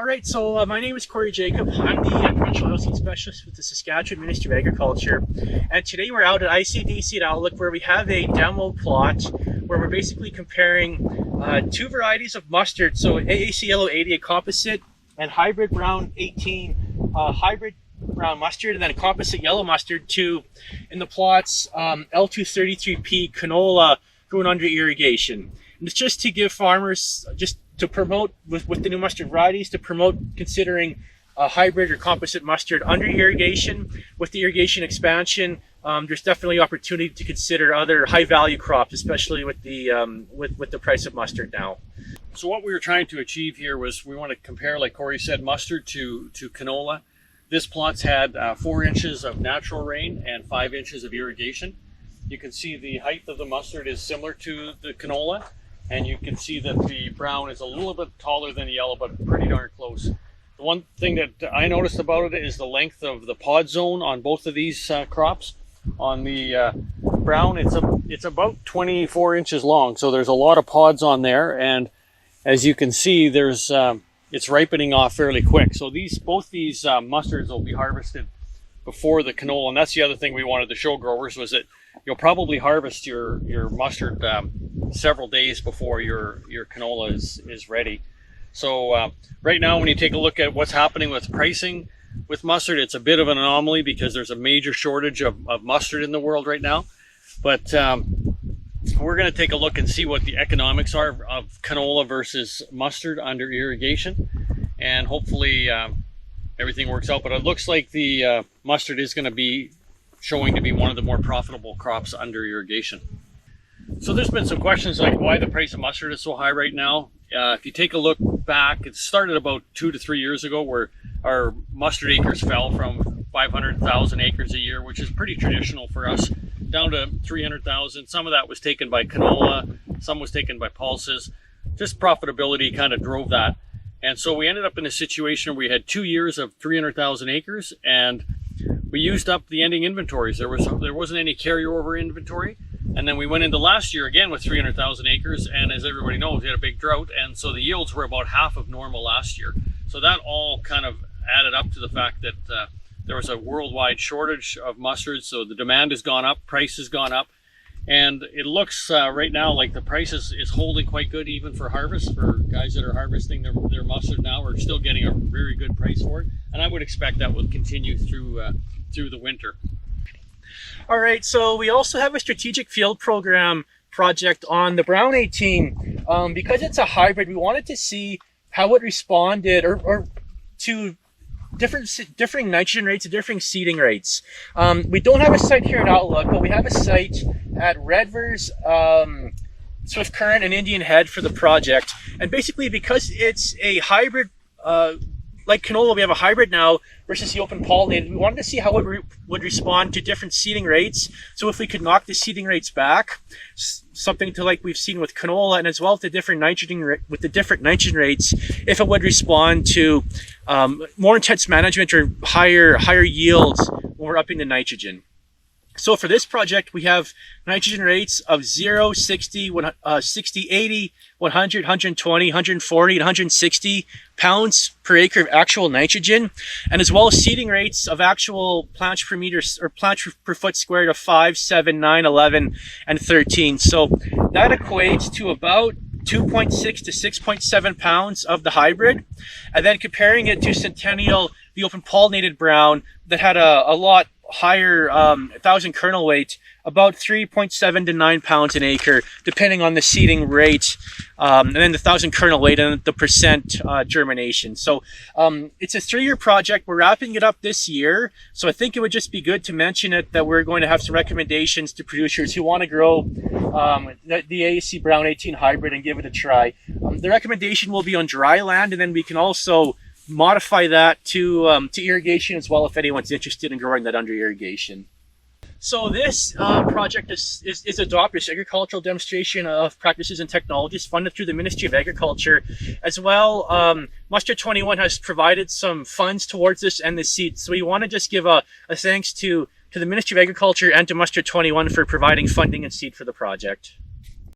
All right, so my name is Cory Jacob. I'm the Provincial Oilseed Specialist with the Saskatchewan Ministry of Agriculture. And today we're out at ICDC at Outlook where we have a demo plot where we're basically comparing two varieties of mustard. So AAC Yellow 80, a composite, and hybrid brown 18, hybrid brown mustard, and then a composite yellow mustard to, in the plots, L233P canola grown under irrigation. And it's just to give farmers, just to promote with the new mustard varieties, to promote considering a hybrid or composite mustard under irrigation. With the irrigation expansion, there's definitely opportunity to consider other high value crops, especially with the price of mustard now. So what we were trying to achieve here was we want to compare, like Cory said, mustard to canola. This plot's had 4 inches of natural rain and 5 inches of irrigation. You can see the height of the mustard is similar to the canola, and you can see that the brown is a little bit taller than the yellow, but pretty darn close. The one thing that I noticed about it is the length of the pod zone on both of these crops. On the brown, it's about 24 inches long, so there's a lot of pods on there, and as you can see, there's it's ripening off fairly quick. So both these mustards will be harvested before the canola, and that's the other thing we wanted to show growers, was that you'll probably harvest your mustard several days before your canola is ready. So right now, when you take a look at what's happening with pricing with mustard, it's a bit of an anomaly because there's a major shortage of mustard in the world right now. But we're going to take a look and see what the economics are of canola versus mustard under irrigation, and hopefully everything works out. But it looks like the mustard is going to be showing to be one of the more profitable crops under irrigation. So there's been some questions like why the price of mustard is so high right now. If you take a look back, it started about 2 to 3 years ago where our mustard acres fell from 500,000 acres a year, which is pretty traditional for us, down to 300,000. Some of that was taken by canola, some was taken by pulses. Just profitability kind of drove that. And so we ended up in a situation where we had 2 years of 300,000 acres, and we used up the ending inventories. There wasn't any carryover inventory. And then we went into last year again with 300,000 acres, and as everybody knows, we had a big drought, and so the yields were about half of normal last year. So that all kind of added up to the fact that there was a worldwide shortage of mustard, so the demand has gone up, price has gone up, and it looks right now like the price is holding quite good even for harvest. For guys that are harvesting their mustard now are still getting a very good price for it, and I would expect that will continue through the winter. All right, so we also have a strategic field program project on the brown 18. Because it's a hybrid, we wanted to see how it responded or to differing nitrogen rates and differing seeding rates. We don't have a site here at Outlook, but we have a site at Redvers, Swift Current, and Indian Head for the project. And basically, because it's a hybrid, like canola, we have a hybrid now versus the open pollinated. We wanted to see how it would respond to different seeding rates. So if we could knock the seeding rates back, something to like we've seen with canola, and as well with the different nitrogen rates, if it would respond to more intense management or higher yields when we're upping the nitrogen. So for this project, we have nitrogen rates of 0, 60, 60, 80, 100, 120, 140, and 160 pounds per acre of actual nitrogen, and as well as seeding rates of actual plants per meter or plants per foot squared of 5, 7, 9, 11, and 13. So that equates to about 2.6 to 6.7 pounds of the hybrid, and then comparing it to Centennial, the open pollinated brown that had a lot higher 1,000 kernel weight, about 3.7 to 9 pounds an acre, depending on the seeding rate, and then the 1,000 kernel weight and the percent germination. So it's a 3-year project. We're wrapping it up this year, so I think it would just be good to mention it that we're going to have some recommendations to producers who want to grow the AAC Brown 18 hybrid and give it a try. The recommendation will be on dry land, and then we can also modify that to irrigation as well if anyone's interested in growing that under irrigation. So this project is a DOPRIS, agricultural demonstration of practices and technologies, funded through the Ministry of Agriculture. As well, Mustard21 has provided some funds towards this and the seed. So we want to just give a thanks to the Ministry of Agriculture and to Mustard21 for providing funding and seed for the project.